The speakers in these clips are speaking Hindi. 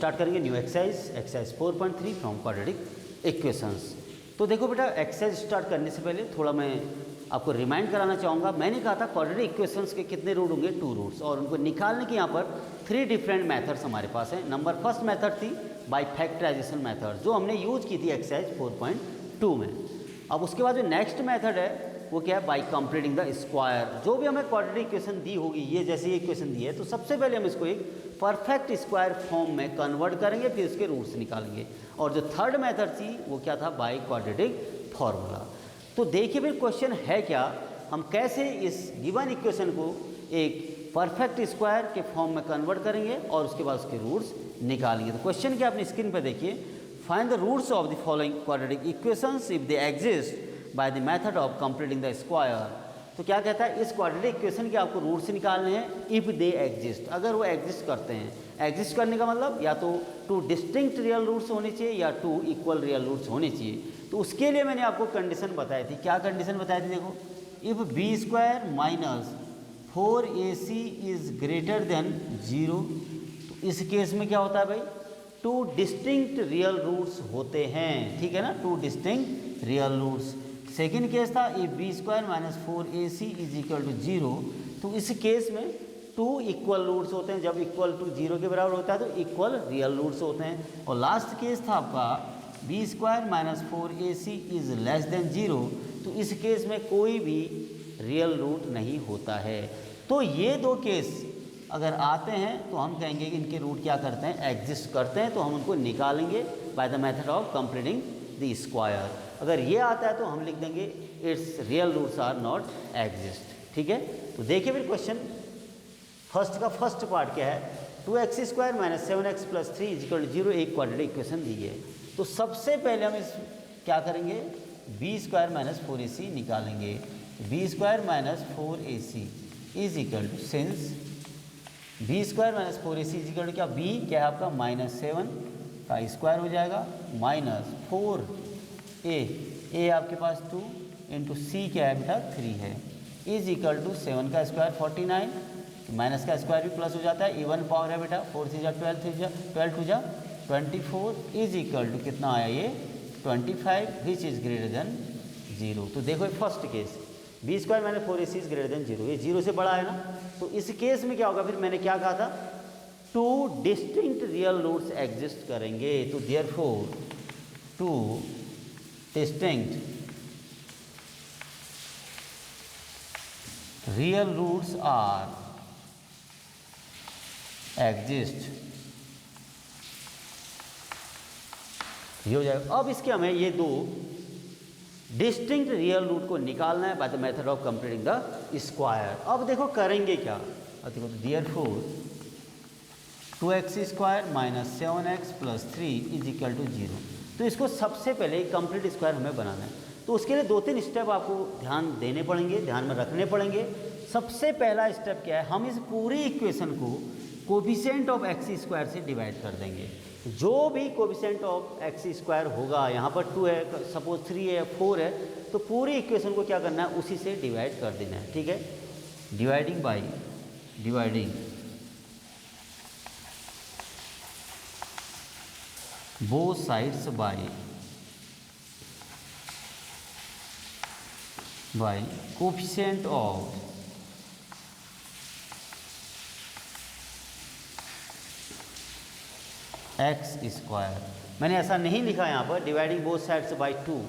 स्टार्ट करेंगे new exercise 4.3 from quadratic equations. तो देखो बेटा, एक्सरसाइज स्टार्ट करने से पहले थोड़ा मैं आपको रिमाइंड कराना चाहूँगा। मैंने कहा था क्वाड्रेटिक इक्वेशंस के कितने रूट होंगे, 2 रूट्स, और उनको निकालने के यहाँ पर 3 डिफरेंट मेथड्स हमारे पास हैं। नंबर फर्स्ट मेथड थी बाय फैक्टराइजेशन मेथड, जो हमने यूज की थी एक्सरसाइज 4.2 में। अब उसके बाद जो नेक्स्ट मेथड है वो क्या है, बाय कंप्लीटिंग द स्क्वायर। जो भी हमें क्वाड्रेटिक इक्वेशन दी होगी, ये जैसे ये इक्वेशन दी है, तो सबसे पहले हम इसको एक परफेक्ट स्क्वायर फॉर्म में कन्वर्ट करेंगे, फिर उसके रूट्स निकालेंगे। और जो थर्ड मेथड थी वो क्या था, बाय क्वाड्रेटिक फॉर्मूला। तो देखिए फिर क्वेश्चन है क्या, हम कैसे इस गिवन इक्वेशन को एक परफेक्ट स्क्वायर के फॉर्म में कन्वर्ट करेंगे और उसके बाद उसके रूट्स निकालेंगे। तो क्वेश्चन क्या अपनी स्क्रीन पर देखिए, find the roots of the following quadratic equations if they exist by the method of completing the square. तो क्या कहता है, इस क्वाड्रेटिक इक्वेशन के आपको रूट्स निकालने हैं इफ दे एग्जिस्ट, अगर वो एग्जिस्ट करते हैं। एग्जिस्ट करने का मतलब या तो 2 डिस्टिंक्ट रियल रूट्स होने चाहिए या 2 इक्वल रियल रूट्स होने चाहिए। तो उसके लिए मैंने आपको कंडीशन बताई थी। क्या कंडीशन बताई थी, देखो, if b² minus 4ac is greater than 0। तो इस केस में क्या होता है भाई, 2 डिस्टिंक्ट रियल रूट्स होते हैं, ठीक है ना, 2 distinct real roots. Second case था if b² minus 4ac is equal to 0। तो इस केस में 2 इक्वल रूट्स होते हैं, जब इक्वल टू 0 के बराबर होता है तो इक्वल रियल रूट्स होते हैं। और लास्ट केस था आपका b² minus 4ac is less than 0। तो इस केस में कोई भी रियल रूट नहीं होता है। तो ये 2 केस अगर आते हैं तो हम कहेंगे कि इनके रूट क्या करते हैं, एग्जिस्ट करते हैं, तो हम उनको निकालेंगे by the method of completing the square. अगर ये आता है तो हम लिख देंगे it's real roots are not exist, ठीक है। तो देखिए फिर क्वेश्चन फर्स्ट का फर्स्ट पार्ट क्या है, 2x² minus 7x plus 3 is equal to 0 एक क्वाड्रेटिक इक्वेशन दी है। तो सबसे पहले हम इस क्या करेंगे, b² माइनस 4ac निकालेंगे। b² minus 4ac is equal to, since b² minus 4ac is equal to क्या, b क्या है आपका -7 का स्क्वायर हो जाएगा, माइनस 4a आपके पास 2 इंटू c क्या है बेटा 3 है, इज इक्वल टू 7 का स्क्वायर 49, माइनस का स्क्वायर भी प्लस हो जाता है, इवन पावर है बेटा, 4 3 जा 12, 3 जा 12 2 जा 24 इज इक्वल टू कितना आया ये 25 विच इज ग्रेटर देन 0। तो देखो first case b² minus 4ac is greater than 0, ये 0 से बड़ा है ना। तो इस केस में क्या होगा, फिर मैंने क्या कहा था, 2 डिस्टिंक्ट रियल रूट्स एग्जिस्ट करेंगे। तो therefore 2 distinct real roots are exist, ये हो जाएगा। अब इसके हमें ये 2 डिस्टिंक्ट रियल रूट को निकालना है by the method of completing the square. अब देखो करेंगे क्या, अब देखो, therefore 2x² minus 7x plus 3 is equal to 0। तो इसको सबसे पहले कंप्लीट स्क्वायर हमें बनाना है। तो उसके लिए 2-3 स्टेप आपको ध्यान देने पड़ेंगे, ध्यान में रखने पड़ेंगे। सबसे पहला स्टेप क्या है, हम इस पूरी इक्वेशन को कोफिशिएंट ऑफ x² से डिवाइड कर देंगे। जो भी कोफिशिएंट ऑफ x² होगा, यहाँ पर 2 है, सपोज 3 है, 4 है, तो पूरी इक्वेशन को क्या करना है, उसी से डिवाइड कर देना है, ठीक है। Dividing by dividing both sides by coefficient of x²। मैंने ऐसा नहीं लिखा यहाँ पर डिवाइडिंग बोथ साइड्स बाय 2,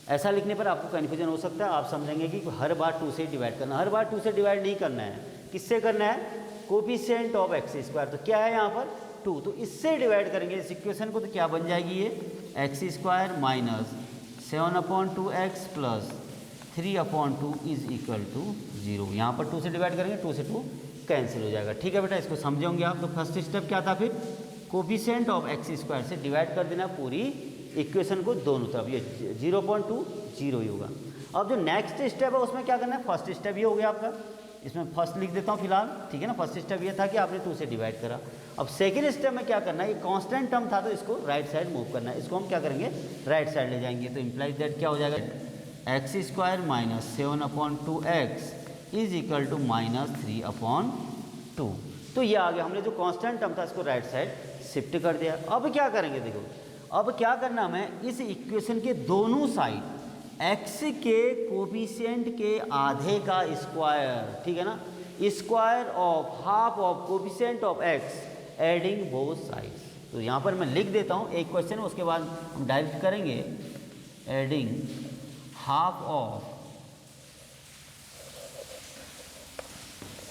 ऐसा लिखने पर आपको कन्फ्यूजन हो सकता है। आप समझेंगे कि हर बार 2 से डिवाइड करना, हर बार 2 से डिवाइड नहीं करना है, किससे करना है, कोफिशिएंट ऑफ x²। तो क्या है यहाँ पर 2, तो इससे डिवाइड करेंगे इस इक्वेशन को। तो क्या बन जाएगी ये x² minus 7/2x plus 3/2 is equal to 0। यहाँ पर 2 से डिवाइड करेंगे, 2 से 2 कैंसिल हो जाएगा, ठीक है बेटा। इसको समझे होंगे आप। तो फर्स्ट स्टेप क्या था, फिर कोफिशिएंट ऑफ x² से डिवाइड कर देना पूरी इक्वेशन को दोनों तरफ, ये 0.2 0 ही होगा। अब जो नेक्स्ट स्टेप है उसमें क्या करना है, फर्स्ट स्टेप ये हो गया आपका, इसमें फर्स्ट लिख देता हूँ फिलहाल, ठीक है ना। फर्स्ट स्टेप ये था कि आपने 2 से डिवाइड करा। अब सेकेंड स्टेप में क्या करना है, ये कांस्टेंट टर्म था तो इसको राइट साइड मूव करना है, इसको हम क्या करेंगे, राइट साइड ले जाएंगे। तो इम्प्लाइज दैट क्या हो जाएगा, x² minus 7/2x is equal to -3/2। तो ये आ गया, हमने जो कांस्टेंट टर्म था इसको राइट साइड शिफ्ट कर दिया। अब क्या करेंगे देखो, अब क्या करना हमें, इस इक्वेशन के दोनों साइड x के कोफिशिएंट के आधे का स्क्वायर, ठीक है ना, square of half of coefficient of x adding both sides. तो यहाँ पर मैं लिख देता हूँ एक क्वेश्चन, उसके बाद हम डायरेक्ट करेंगे। Adding half of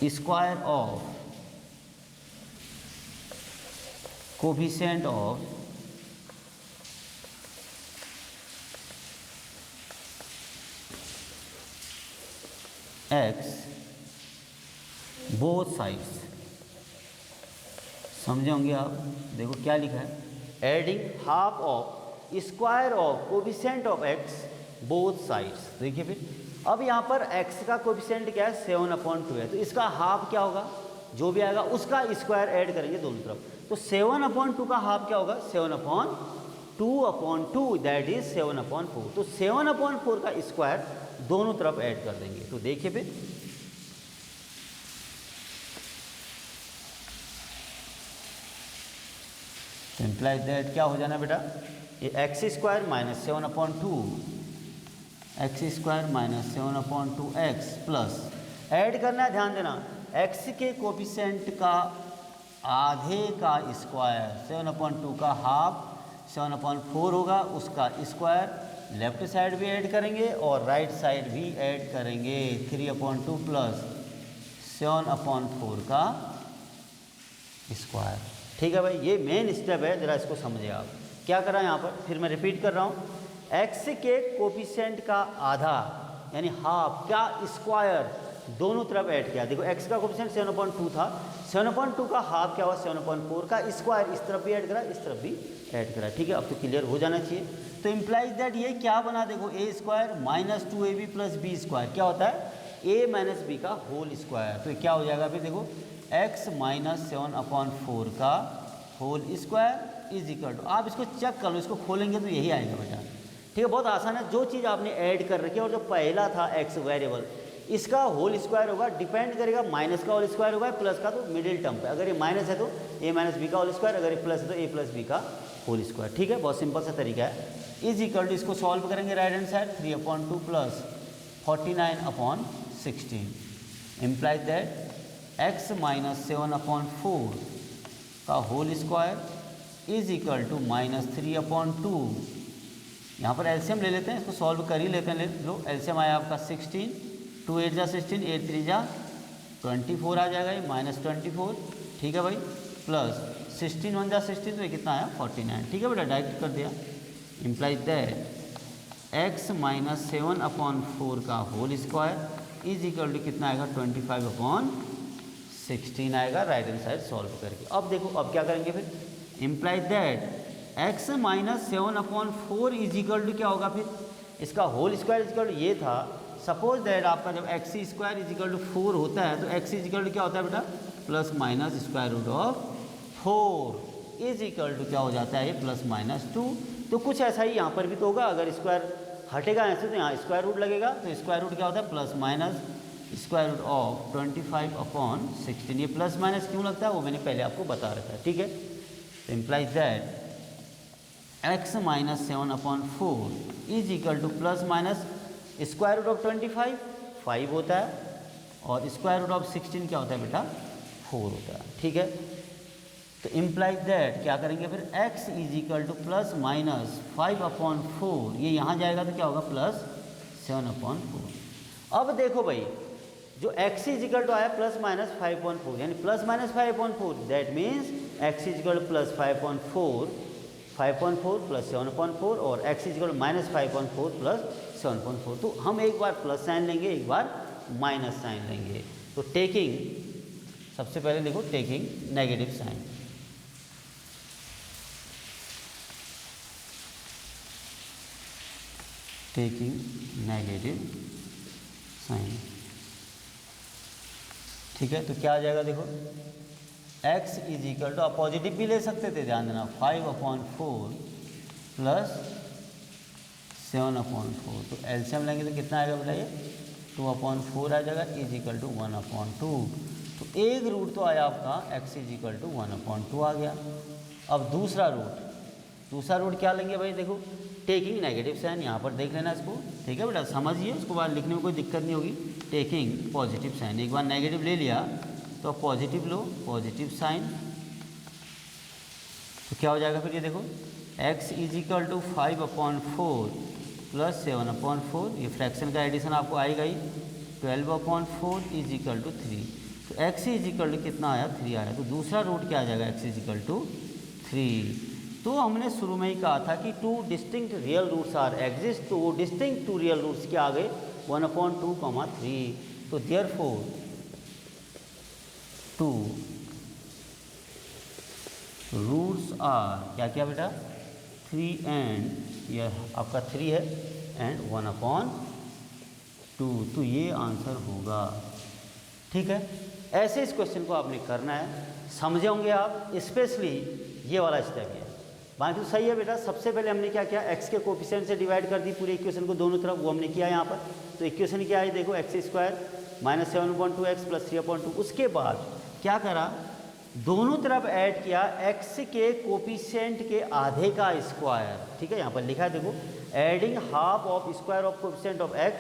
square of coefficient of x both sides. समझे होंगे आप, देखो क्या लिखा है, adding half of square of coefficient of x both sides. देखिए फिर, अब यहाँ पर x का कोफिशिएंट क्या है, 7/2 है, तो इसका हाफ क्या होगा, जो भी आएगा उसका स्क्वायर ऐड करेंगे दोनों तरफ। तो 7/2 का हाफ क्या होगा, 7/2/2 दैट इज 7/4। तो 7/4 का स्क्वायर दोनों तरफ ऐड कर देंगे। तो देखिए फिर, इम्प्लाइज दैट क्या हो जाना बेटा, ये x square minus 7/2 x square minus 7/2x plus add करना है, ध्यान देना, x के कोफिशिएंट का आधे का स्क्वायर, 7/2 का हाफ 7/4 होगा, उसका स्क्वायर लेफ्ट साइड भी ऐड करेंगे और राइट साइड भी ऐड करेंगे, 3/2 प्लस 7/4 का स्क्वायर। ठीक है भाई, ये मेन स्टेप है, जरा इसको समझिए आप क्या कर रहा है यहाँ पर। फिर मैं रिपीट कर रहा हूँ, x के कोफिशिएंट का आधा यानी हाफ का स्क्वायर दोनों तरफ ऐड किया। देखो x का कोफिशिएंट 7/2 था, 7/2 का हाफ क्या हुआ, 7/4 का स्क्वायर, इस तरफ भी ऐड करा, इस तरफ भी ऐड करा। ठीक है, अब तो क्लियर हो जाना चाहिए। तो इम्प्लाइज दैट ये क्या बना, देखो a square minus 2ab plus b square क्या होता है, a माइनस b का होल स्क्वायर। तो क्या हो जाएगा फिर, देखो x माइनस 7/4 का whole square is equal to, आप इसको चेक कर लो, इसको खोलेंगे तो यही आएगा बेटा। ठीक है, बहुत आसान है, जो चीज़ आपने ऐड कर रखी है और जो पहला था x वेरिएबल, इसका होल स्क्वायर होगा, डिपेंड करेगा माइनस का होल स्क्वायर होगा, प्लस का तो मिडिल टर्म पे, अगर ये माइनस है तो a माइनस बी का होल स्क्वायर, अगर ये प्लस है तो a प्लस बी का होल स्क्वायर। ठीक है, बहुत सिंपल सा तरीका है। इज इक्वल टू, इसको सॉल्व करेंगे right hand side, 3/2 plus 49/16 implies that x minus 7/4 का whole square is equal to minus 3/2। यहाँ पर एलसीएम ले लेते हैं, इसको सॉल्व कर ही लेते हैं, ले लो एलसीएम आया आपका 16, 2 8 जा 16, 8 3 जा 24 आ जाएगा, ये माइनस 24। ठीक है भाई, प्लस 16 1 जा 16, तो ये कितना आया 49। ठीक है बेटा, डायरेक्ट कर दिया। इम्प्लाइज दैट x माइनस 7/4 का whole square is equal to कितना आएगा, 25/16 आएगा, राइट हैंड साइड सॉल्व करके। अब देखो, अब क्या करेंगे फिर, implies that x minus 7/4 is equal to क्या होगा फिर, इसका whole square is equal to ये था। सपोज दैट आपका जब x square is equal to 4 होता है, तो x इज इक्वल टू क्या होता है बेटा, plus minus square root of 4 is equal to क्या हो जाता है, ये प्लस माइनस 2। तो कुछ ऐसा ही यहाँ पर भी तो होगा, अगर स्क्वायर हटेगा ऐसे तो यहाँ स्क्वायर रूट लगेगा, तो स्क्वायर रूट क्या होता है, plus minus square root of 25/16। ये प्लस माइनस क्यों लगता है वो मैंने पहले आपको बता रखा है। ठीक है, तो implies that x minus 7/4 is equal to plus minus square root of 25 5 होता है, और स्क्वायर रूट ऑफ 16 क्या होता है बेटा, 4 होता है। ठीक है, तो इम्प्लाइज दैट क्या करेंगे फिर, x is equal to plus minus 5/4, ये यहाँ जाएगा तो क्या होगा, प्लस 7/4। अब देखो भाई, जो x इज इक्वल टू आया प्लस माइनस 5/4, यानी plus minus 5/4, that means x is equal to plus 5/4 plus 7/4, और x is equal to minus 5/4 plus 7/4। तो हम एक बार प्लस साइन लेंगे, एक बार माइनस साइन लेंगे। तो टेकिंग, सबसे पहले देखो taking negative sign, taking negative sign. ठीक है, तो क्या आ जाएगा देखो, x इज इक्वल टू, आप पॉजिटिव भी ले सकते थे, ध्यान देना, 5/4 प्लस 7/4। तो एलसीएम लेंगे तो कितना आएगा बेटा, ये 2/4 आ जाएगा, इज इक्वल टू 1/2। तो एक रूट तो आया आपका x इज इक्वल टू 1/2 आ गया। अब दूसरा रूट क्या लेंगे भाई, देखो टेकिंग नेगेटिव साइन, यहाँ पर देख लेना इसको, ठीक है बेटा, समझिए, उसको बाद लिखने में कोई दिक्कत नहीं होगी। टेकिंग पॉजिटिव साइन, एक बार नेगेटिव ले लिया तो पॉजिटिव लो, पॉजिटिव साइन, तो क्या हो जाएगा फिर ये देखो, x is equal to 5/4 plus 7/4, ये फ्रैक्शन का एडिशन आपको आएगा ही, 12/4 इज इक्वल टू 3, तो x इज इक्वल टू कितना आया, 3 आया, तो दूसरा रूट क्या आ जाएगा, x इज इक्वल टू 3। तो हमने शुरू में ही कहा था कि 2 distinct real roots are exist, तो वो डिस्टिंक्ट 2 रियल रूट्स क्या आ गए, 1/2, 3, तो देयरफॉर 2 रूट्स आर क्या क्या बेटा, 3 एंड यह आपका 3 है एंड 1/2, तो ये आंसर होगा। ठीक है, ऐसे इस क्वेश्चन को आपने करना है, समझे होंगे आप, स्पेशली ये वाला स्टेप है। बाकी तो सही है बेटा, सबसे पहले हमने क्या किया, x के कोफिशिएंट से डिवाइड कर दी पूरे इक्वेशन को दोनों तरफ, वो हमने किया यहाँ पर। तो इक्वेशन क्या है देखो, x² - 7/2x + 3/2, उसके बाद क्या करा, दोनों तरफ ऐड किया x के कोफिशिएंट के आधे का स्क्वायर, ठीक है, यहाँ पर लिखा है देखो, adding half of square of coefficient of x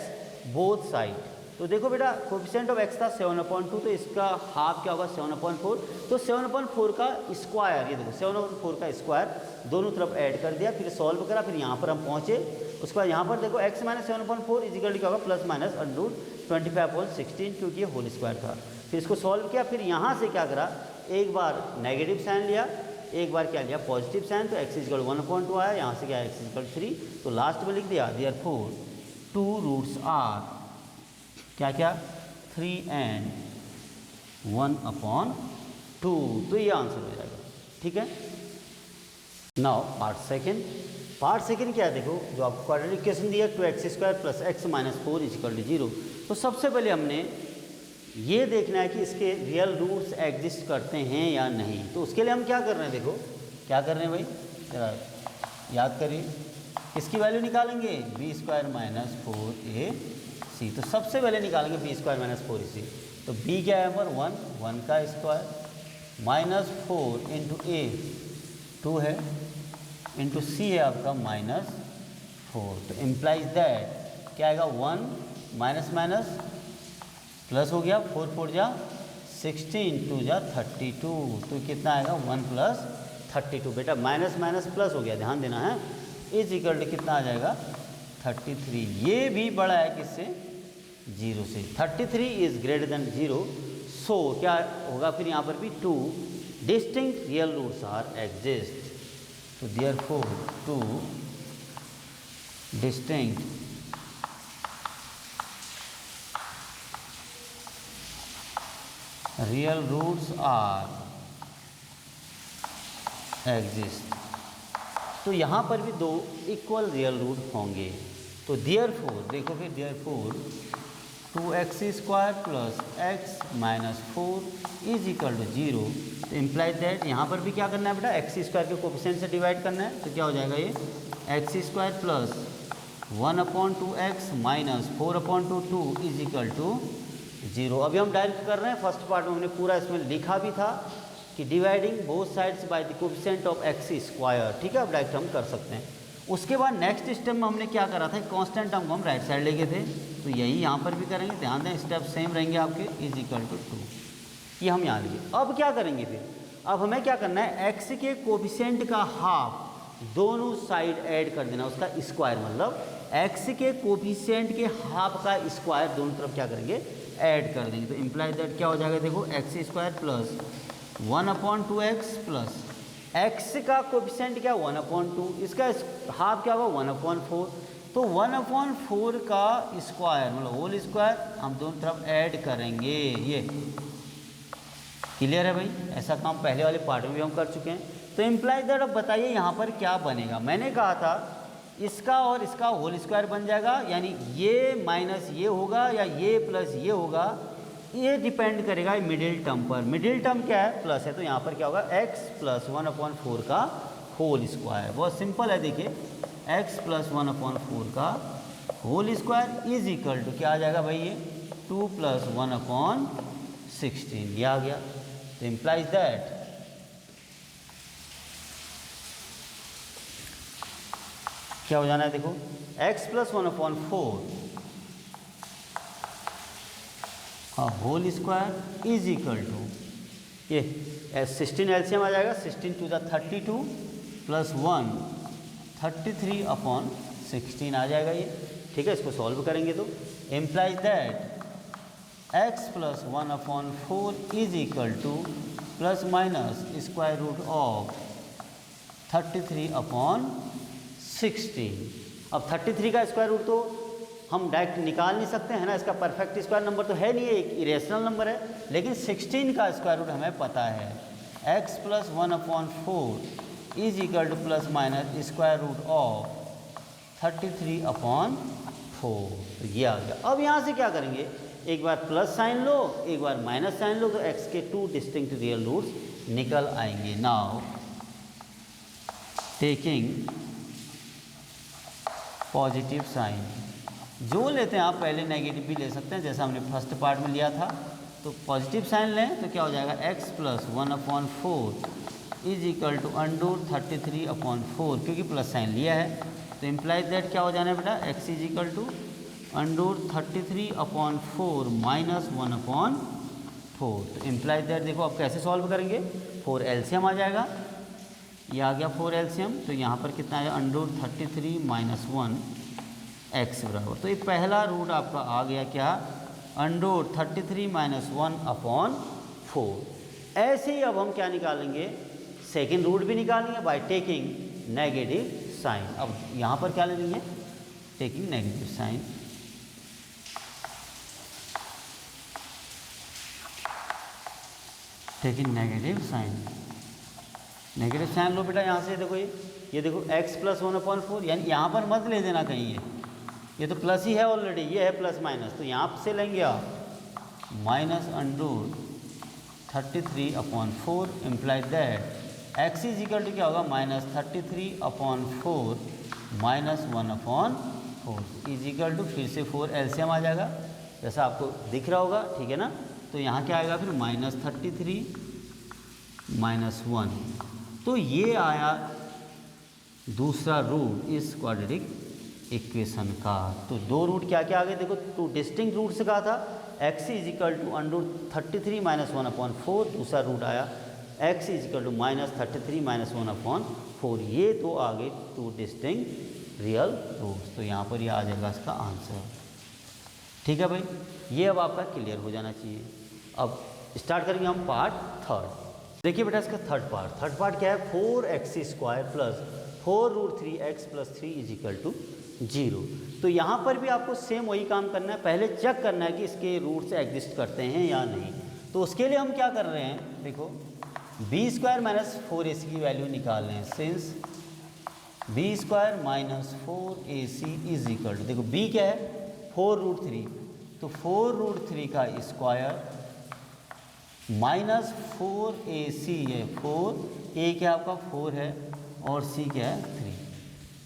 both side. तो देखो बेटा, कोफिशिएंट ऑफ x था 7/2, तो इसका हाफ क्या होगा, 7/4, तो 7/4 का स्क्वायर, ये देखो 7/4 का स्क्वायर दोनों तरफ ऐड कर दिया, फिर सॉल्व करा, फिर यहाँ पर हम पहुँचे। उसके बाद यहाँ पर देखो x - 7/4 इजिकल क्या होगा, ±√25/16, क्योंकि ये होल स्क्वायर था। फिर इसको सॉल्व किया, फिर यहाँ से क्या करा, एक बार नेगेटिव साइन लिया, एक बार क्या लिया, पॉजिटिव साइन, तो x इजिकल 1/2 आया, यहाँ से क्या x इजिकल 3, तो लास्ट में लिख दिया देयरफॉर 2 रूट्स आर क्या क्या, 3 एंड 1/2, तो ये आंसर हो जाएगा। ठीक है, नाउ पार्ट सेकेंड क्या है देखो, जो आपको क्वाड्रेटिक इक्वेशन दिया 2x² + x - 4 = 0। तो सबसे पहले हमने ये देखना है कि इसके रियल रूट्स एग्जिस्ट करते हैं या नहीं। तो उसके लिए हम क्या कर रहे हैं, देखो क्या कर रहे हैं भाई, जरा याद करिए, किसकी वैल्यू निकालेंगे, b² - 4ac। तो सबसे पहले निकालेंगे b² - 4ac, तो b क्या है यहाँ पर 1 का स्क्वायर, -4 इंटू a 2 है, इंटू c है आपका -4, तो इम्प्लाइज दैट क्या आएगा, 1 माइनस माइनस प्लस हो गया, 4 4 जा 16, 2 जा 32, तो कितना आएगा 1 + 32। बेटा माइनस माइनस प्लस हो गया, ध्यान देना है, इज इक्वल टू कितना आ जाएगा 33। ये भी बड़ा है किससे, 0 से, 33 इज ग्रेटर देन 0, सो क्या होगा फिर यहाँ पर भी 2 distinct real roots are exist, तो therefore 2 distinct real roots are exist. तो यहाँ पर भी 2 इक्वल रियल रूट होंगे, तो देयरफॉर देखो फिर देयरफॉर 2x² + x - 4 = 0, तो इम्प्लाइज दैट यहाँ पर भी क्या करना है बेटा, x² के कोफिशिएंट से डिवाइड करना है, तो क्या हो जाएगा ये x² + 1/2x - 4/2 = 0। अभी हम डायरेक्ट कर रहे हैं, फर्स्ट पार्ट में हमने पूरा इसमें लिखा भी था कि dividing both sides by the coefficient of x², ठीक है, अब डायरेक्ट हम कर सकते हैं। उसके बाद नेक्स्ट स्टेप में हमने क्या करा था, कांस्टेंट टर्म को हम राइट साइड लेके थे, तो यही यहाँ पर भी करेंगे, ध्यान दें स्टेप सेम रहेंगे आपके, = 2, ये हम यहाँ लिए। अब क्या करेंगे फिर, अब हमें क्या करना है, x के कोफिशिएंट का हाफ दोनों साइड ऐड कर देना, उसका स्क्वायर, मतलब x के कोफिशिएंट के हाफ का स्क्वायर दोनों तरफ क्या करेंगे, ऐड कर देंगे, तो इम्प्लाइज दैट क्या हो जाएगा, देखो x² + 1/2x प्लस x का कोफिशिएंट क्या 1/2, इसका हाफ क्या होगा 1/4, तो 1/4 का स्क्वायर मतलब होल स्क्वायर हम दोनों तरफ ऐड करेंगे। ये क्लियर है भाई, ऐसा काम पहले वाले पार्ट में भी हम कर चुके हैं। तो इम्प्लाइज दैट, अब बताइए यहाँ पर क्या बनेगा, मैंने कहा था इसका और इसका होल स्क्वायर बन जाएगा, यानी ये माइनस ये होगा या ये प्लस ये होगा, ये डिपेंड करेगा मिडिल टर्म पर। मिडिल टर्म क्या है, प्लस है, तो यहाँ पर क्या होगा x + 1/4 का होल स्क्वायर, बहुत सिंपल है, देखिए x + 1/4 का whole square is equal to क्या आ जाएगा भाई, ये 2 + 1/16, ये आ गया। तो इम्प्लाइज दैट क्या हो जाना है देखो, x प्लस 1/4 का whole square is equal to ये 16 एलसीएम आ जाएगा, 16 टू द 32 प्लस 1 33/16 आ जाएगा ये। ठीक है, इसको सॉल्व करेंगे तो implies that x plus 1/4 is equal to plus minus square root of 33/16। अब 33 का स्क्वायर रूट तो हम डायरेक्ट निकाल नहीं सकते हैं ना, इसका परफेक्ट स्क्वायर नंबर तो है नहीं, एक इरेशनल नंबर है, लेकिन 16 का स्क्वायर रूट हमें पता है। x plus 1/4 is equal to plus minus square root of 33/4, तो ये आ गया। अब यहाँ से क्या करेंगे, एक बार प्लस साइन लो, एक बार माइनस साइन लो, तो x के 2 डिस्टिंक्ट रियल रूट्स निकल आएंगे। नाउ टेकिंग पॉजिटिव साइन, जो लेते हैं आप पहले नेगेटिव भी ले सकते हैं, जैसा हमने फर्स्ट पार्ट में लिया था। तो पॉजिटिव साइन लें तो क्या हो जाएगा, x plus 1/4 is equal to under 33/4, क्योंकि प्लस साइन लिया है तो इम्प्लाइज दैट क्या हो जाना है बेटा, x is equal to under 33/4 minus 1/4। तो इम्प्लाइज दैट देखो अब कैसे सॉल्व करेंगे, 4 एलसीएम आ जाएगा, ये आ गया 4 एलसीएम, तो यहाँ पर कितना आएगा अंडर 33 माइनस 1 x बराबर, तो ये पहला रूट आपका आ गया क्या, अंडर 33 माइनस 1/4। ऐसे ही अब हम क्या निकालेंगे, सेकेंड रूट भी निकालेंगे बाय टेकिंग नेगेटिव साइन। अब यहाँ पर क्या लेंगे, taking negative sign, taking negative sign, negative sign लो बेटा यहाँ से, देखो ये देखो x प्लस 1/4, यानी यहाँ पर मत ले देना कहीं, ये तो प्लस ही है ऑलरेडी, ये है प्लस माइनस, तो यहाँ से लेंगे आप minus under 33/4 implies that x is equal to क्या होगा, minus 33/4 minus 1/4 is equal to फिर से 4 एलसीएम आ जाएगा, जैसा आपको दिख रहा होगा, ठीक है ना। तो यहाँ क्या आएगा फिर माइनस 33 माइनस 1, तो ये आया दूसरा रूट इस क्वाड्रेटिक इक्वेशन का। तो दो रूट क्या क्या आ गए देखो, 2 डिस्टिंक्ट रूट से कहा था x is equal to under 33 minus 1/4, दूसरा रूट आया x is equal to minus 33 minus 1/4, ये तो आ गए 2 डिस्टिंक्ट रियल रूट्स। तो यहाँ पर ये आ जाएगा इसका आंसर। ठीक है भाई, ये अब आपका क्लियर हो जाना चाहिए। अब स्टार्ट करेंगे हम पार्ट थर्ड। देखिए बेटा इसका थर्ड पार्ट क्या है, 4x² plus 4√3x plus 3 is equal to 0। तो यहाँ पर भी आपको सेम वही काम करना है, पहले चेक करना है कि इसके रूट्स एग्जिस्ट करते हैं या नहीं। तो उसके लिए हम क्या कर रहे हैं, देखो b² माइनस 4ac की वैल्यू निकाल रहे हैं, since b² minus 4ac is equal to, देखो b क्या है 4√3, तो 4√3 का स्क्वायर माइनस 4ac है, 4a क्या आपका 4 है और c क्या है 3,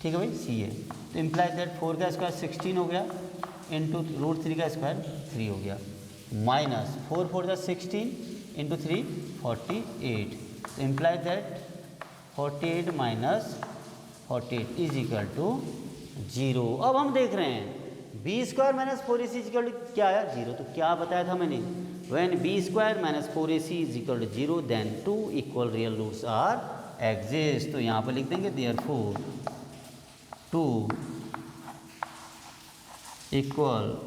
ठीक है भाई c है। तो इम्प्लाइज दैट 4 का स्क्वायर 16 हो गया इंटू √3 का स्क्वायर 3 हो गया, माइनस 4 4 जा 16 इंटू 3 48, तो implies that 48 minus 48 is equal to 0। अब हम देख रहे हैं b² minus 4ac is equal to क्या आया 0, तो क्या बताया था मैंने, when b² minus 4ac is equal to 0 then 2 equal real roots are exist. तो यहाँ पर लिख देंगे therefore 2 equal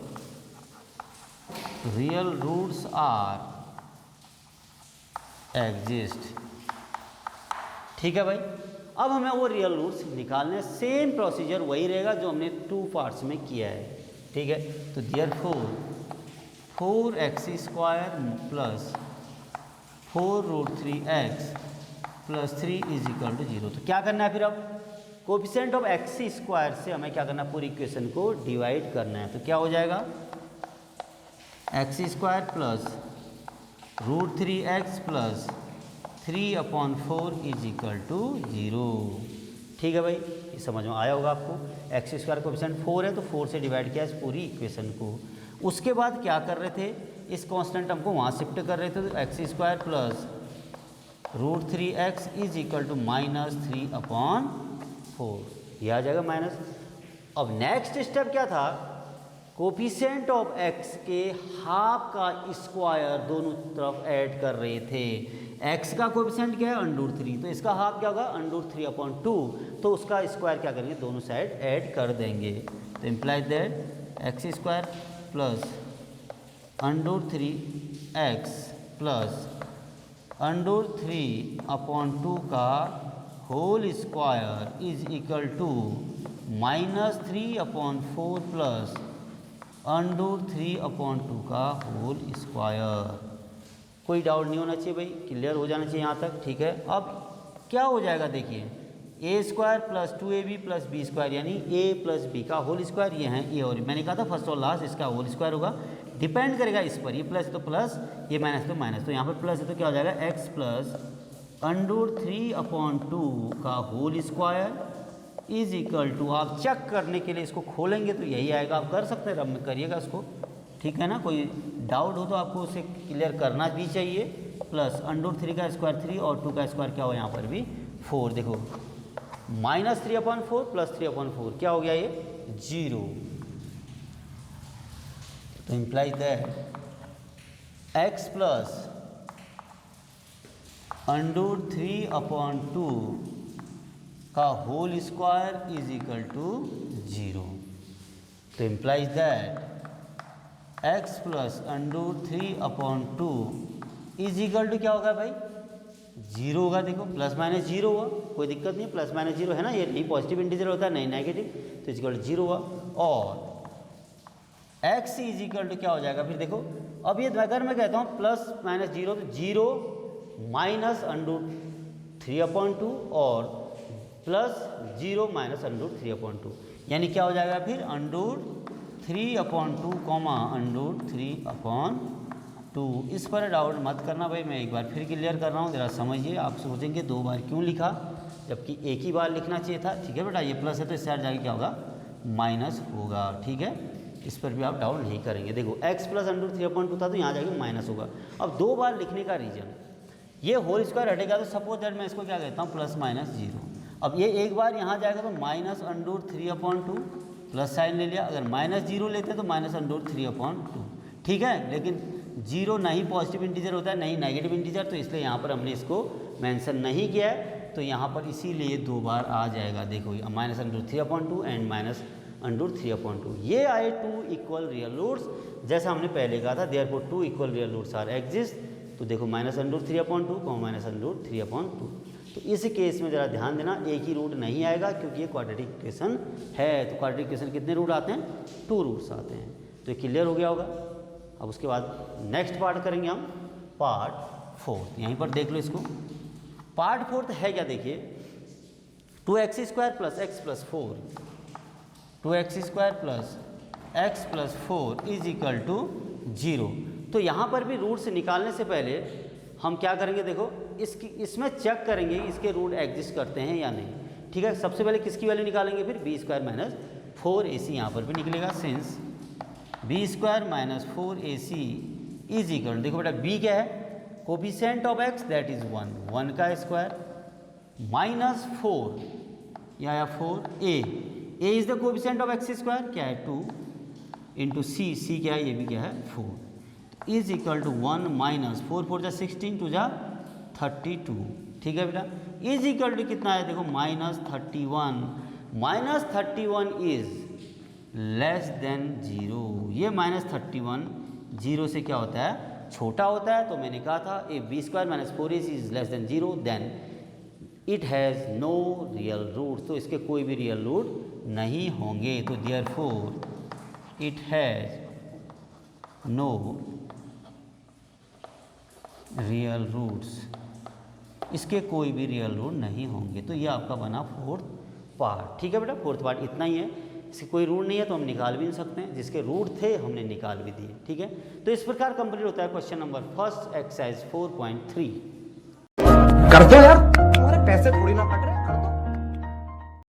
real roots are exist. ठीक है भाई, अब हमें वो रियल रूट्स निकालने, सेम प्रोसीजर वही रहेगा जो हमने 2 पार्ट्स में किया है। ठीक है, तो therefore 4x² plus 4√3x plus 3 is equal to 0। तो क्या करना है फिर, अब कोफिशिएंट ऑफ x² से हमें क्या करना है, पूरी इक्वेशन को डिवाइड करना है। तो क्या हो जाएगा x² plus √3x plus 3/4 is equal to 0। ठीक है भाई, ये समझ में आया होगा आपको। x² कोफिशिएंट 4 है तो 4 से डिवाइड किया इस पूरी इक्वेशन को। उसके बाद क्या कर रहे थे, इस कांस्टेंट हमको वहाँ शिफ्ट कर रहे थे, तो x² plus √3x is equal to minus 3/4। ये आ जाएगा माइनस। अब नेक्स्ट स्टेप क्या था, कोफिशिएंट ऑफ x के हाफ का स्क्वायर दोनों तरफ ऐड कर रहे थे। x का कोफिशिएंट क्या है, √3, तो इसका हाफ क्या होगा, √3/2, तो उसका स्क्वायर क्या करेंगे, दोनों साइड ऐड कर देंगे। तो implies that x² plus √3x plus √3/2 का whole square is equal to -3/4 plus √3/2 का होल स्क्वायर। कोई डाउट नहीं होना चाहिए भाई, क्लियर हो जाना चाहिए यहाँ तक, ठीक है। अब क्या हो जाएगा देखिए, a² plus 2ab plus b² यानी a प्लस b का होल स्क्वायर, ये है ए और मैंने कहा था फर्स्ट और लास्ट इसका होल स्क्वायर होगा, डिपेंड करेगा इस पर, ये प्लस है तो प्लस, ये माइनस तो माइनस, तो यहाँ पर प्लस है तो क्या हो जाएगा x प्लस √3/2 का whole square is equal to, आप चेक करने के लिए इसको खोलेंगे तो यही आएगा, आप कर सकते हैं, रब में करिएगा इसको, ठीक है ना। कोई डाउट हो तो आपको उसे क्लियर करना भी चाहिए। प्लस √3 का स्क्वायर 3 और 2 का स्क्वायर क्या हो यहाँ पर भी 4, देखो -3/4 प्लस 3/4 क्या हो गया ये 0। तो इम्प्लाइज दैट x प्लस √3/2 का whole square is equal to 0। तो implies that x plus √3/2 is equal to क्या होगा भाई 0 होगा। देखो प्लस माइनस 0 हुआ, कोई दिक्कत नहीं है, प्लस माइनस 0 है ना, ये नहीं पॉजिटिव इंटीजर होता है नहीं नेगेटिव, तो इज इक्वल टू 0 हुआ। और x इज इक्वल टू क्या हो जाएगा फिर देखो, अब ये अगर मैं कहता हूँ प्लस माइनस 0 तो 0 माइनस √3/2 और प्लस 0 माइनस √3/2 यानी क्या हो जाएगा फिर √3/2 √3/2। इस पर डाउट मत करना भाई, मैं एक बार फिर क्लियर कर रहा हूँ, ज़रा समझिए। आप सोचेंगे 2 बार क्यों लिखा जबकि एक ही बार लिखना चाहिए था, ठीक है बेटा। ये प्लस है तो इससे हट जाके क्या होगा माइनस होगा, ठीक है। इस पर भी आप डाउट नहीं करेंगे। देखो x प्लस √3/2 था तो यहाँ जाके माइनस होगा। अब 2 बार लिखने का रीजन, ये होल स्क्वायर हटेगा तो सपोज दैट मैं इसको क्या कहता हूँ प्लस माइनस 0। अब ये एक बार यहाँ जाएगा तो माइनस √3/2 प्लस साइन ले लिया, अगर माइनस 0 लेते हैं तो माइनस √3/2, ठीक है। लेकिन 0 नहीं पॉजिटिव इंटीजर होता है नहीं नेगेटिव इंटीजर, तो इसलिए यहाँ पर हमने इसको मेंशन नहीं किया है, तो यहाँ पर इसीलिए 2 बार आ जाएगा। देखो माइनस √3/2 एंड माइनस √3/2। ये आए 2 इक्वल रियल रूट्स, जैसा हमने पहले कहा था therefore 2 equal real roots are exist. तो देखो माइनस √3/2 माइनस √3/2। तो इस केस में ज़रा ध्यान देना, एक ही रूट नहीं आएगा क्योंकि ये क्वाड्रेटिक इक्वेशन है। तो क्वाड्रेटिक इक्वेशन कितने रूट आते हैं 2 रूट्स आते हैं। तो ये क्लियर हो गया होगा। अब उसके बाद नेक्स्ट पार्ट करेंगे हम पार्ट 4, यहीं पर देख लो इसको। पार्ट 4 है क्या, देखिए 2x² plus x plus 4, 2x² plus x plus 4 is equal to 0। तो यहाँ पर भी रूट से निकालने से पहले हम क्या करेंगे, देखो इसमें चेक करेंगे इसके रूट एग्जिस्ट करते हैं या नहीं, ठीक है। सबसे पहले किसकी वैल्यू निकालेंगे, फिर b² माइनस 4ac यहाँ पर भी निकलेगा, since b² minus 4ac is equal, देखो बेटा b क्या है, coefficient of x that is 1 का स्क्वायर माइनस 4 या 4a is the coefficient of x square क्या है 2 इंटू c क्या है, ये भी क्या है 4 इज इक्वल टू 1 माइनस 4 4 जा 16 2 जा 32, ठीक है बेटा। इज इक्वल टू कितना है, देखो -31 इज लेस देन 0। ये -31 0 से क्या होता है छोटा होता है। तो मैंने कहा था a b² minus 4ac is less than 0 then it has no real root, तो इसके कोई भी रियल रूट नहीं होंगे। तो therefore it has no real roots, इसके कोई भी रियल रूट नहीं होंगे। तो ये आपका बना 4th पार्ट, ठीक है बेटा। 4th पार्ट इतना ही है, इसके कोई रूट नहीं है तो हम निकाल भी नहीं सकते हैं, जिसके रूट थे हमने निकाल भी दिए, ठीक है। तो इस प्रकार कंप्लीट होता है क्वेश्चन नंबर 1 एक्सरसाइज 4.3। कर दो यार, तुम्हारे पैसे थोड़ी ना कट